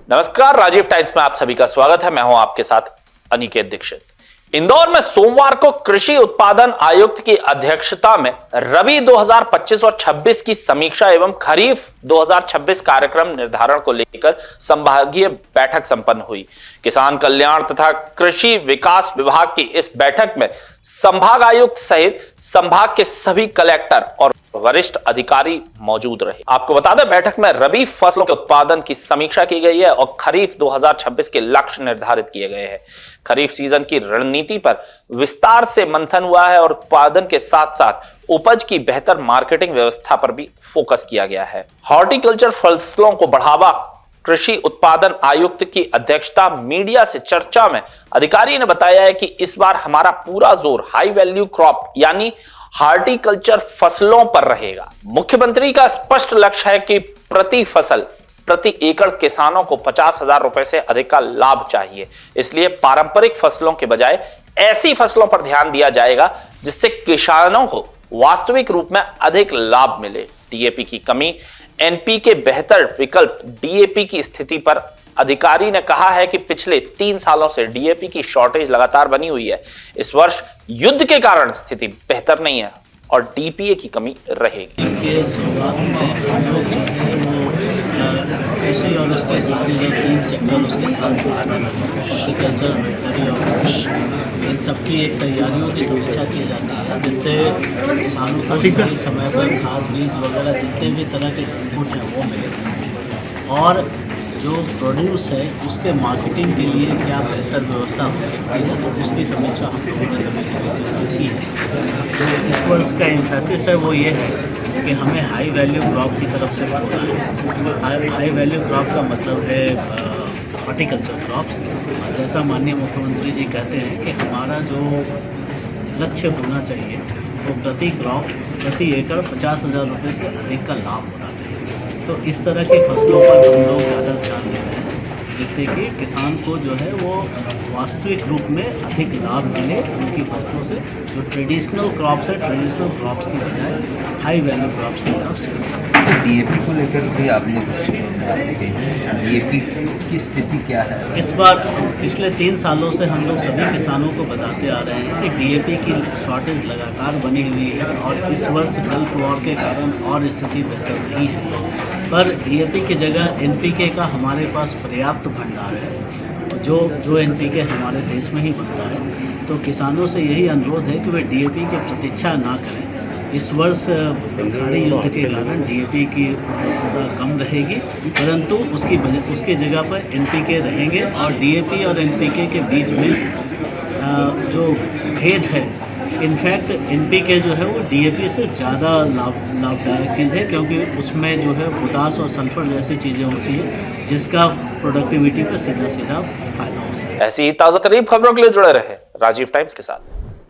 नमस्कार, राजीव टाइम्स में आप सभी का स्वागत है। मैं हूं आपके साथ अनिकेत दीक्षित। इंदौर में सोमवार को कृषि उत्पादन आयुक्त की अध्यक्षता में रबी 2025 और 26 की समीक्षा एवं खरीफ 2026 कार्यक्रम निर्धारण को लेकर संभागीय बैठक संपन्न हुई। किसान कल्याण तथा कृषि विकास विभाग की इस बैठक में संभाग आयुक्त सहित संभाग के सभी कलेक्टर और वरिष्ठ अधिकारी मौजूद रहे। आपको बता दें, बैठक में रबी फसलों के उत्पादन की समीक्षा की गई है और खरीफ 2026 के लक्ष्य निर्धारित किए गए हैं। खरीफ सीजन की रणनीति पर विस्तार से मंथन हुआ है और उत्पादन के साथ साथ उपज की बेहतर मार्केटिंग व्यवस्था पर भी फोकस किया गया है। हॉर्टिकल्चर फसलों को बढ़ावा कृषि उत्पादन आयुक्त की अध्यक्षता मीडिया से चर्चा में अधिकारी ने बताया है कि इस बार हमारा पूरा जोर हाई वैल्यू क्रॉप यानी हॉर्टिकल्चर फसलों पर रहेगा। मुख्यमंत्री का स्पष्ट लक्ष्य है कि प्रति फसल प्रति एकड़ किसानों को 50,000 रुपए से अधिक का लाभ चाहिए। इसलिए पारंपरिक फसलों के बजाय ऐसी फसलों पर ध्यान दिया जाएगा जिससे किसानों को वास्तविक रूप में अधिक लाभ मिले। डीएपी की कमी, एनपीके बेहतर विकल्प डीएपी की स्थिति पर अधिकारी ने कहा है कि पिछले 3 सालों से डीएपी की शॉर्टेज लगातार बनी हुई है। इस वर्ष युद्ध के कारण स्थिति बेहतर नहीं है और डीपीए की कमी रहेगी। कृषि और उसके सारे जो 3 सेक्टर उसके साथ एग्रीकल्चर, वेटनरी और इन सबकी एक तैयारियों की समीक्षा की जाती है, जिससे किसानों को सही समय पर खाद, बीज वगैरह जितने भी तरह के इनपुट हैं वो मिले और जो प्रोड्यूस है उसके मार्केटिंग के लिए क्या बेहतर व्यवस्था हो सकती है, तो उसकी समीक्षा हम लोगों ने सभी जगह के साथ की है। जो इस वर्ष का एम्फेसिस है वो ये है कि हमें हाई वैल्यू क्रॉप की तरफ से होना है। हाई वैल्यू क्रॉप का मतलब है हॉर्टिकल्चर क्रॉप्स। जैसा माननीय मुख्यमंत्री जी कहते हैं कि हमारा जो लक्ष्य होना चाहिए वो प्रति क्रॉप प्रति एकड़ 50,000 रुपये से अधिक का लाभ होना चाहिए। तो इस तरह की फसलों पर हम लोग ज़्यादा ध्यान दे रहे हैं, जिससे कि किसान को जो है वो वास्तविक रूप में अधिक लाभ मिले उनकी फसलों से। जो ट्रेडिशनल क्रॉप्स है, ट्रेडिशनल क्रॉप्स की बजाय हाई वैल्यू क्रॉप्स की तरफ से। डीएपी को लेकर भी आपने कुछ बातें कही। डीएपी की स्थिति क्या है इस बार? पिछले 3 सालों से हम लोग सभी किसानों को बताते आ रहे हैं कि डीएपी की शॉर्टेज लगातार बनी हुई है और इस वर्ष गल्फ वॉर के कारण और स्थिति बेहतर नहीं है। पर डीएपी की जगह एनपीके का हमारे पास पर्याप्त भंडार है, जो एनपीके हमारे देश में ही बनता है। तो किसानों से यही अनुरोध है कि वे डीएपी की प्रतीक्षा ना करें। इस वर्ष खाड़ी युद्ध के कारण डीएपी की उपलब्धता कम रहेगी, परंतु उसकी जगह पर एनपीके रहेंगे और डीएपी और एनपीके के बीच में जो भेद है, इनफैक्ट एनपीके जो है वो डीएपी से ज़्यादा लाभदायक चीज़ है, क्योंकि उसमें जो है पोटास और सल्फर जैसी चीज़ें होती हैं जिसका प्रोडक्टिविटी पर सीधा सीधा फायदा होता है। ऐसी ताज़ा तरीन खबरों के लिए जुड़े रहे राजीव टाइम्स के साथ।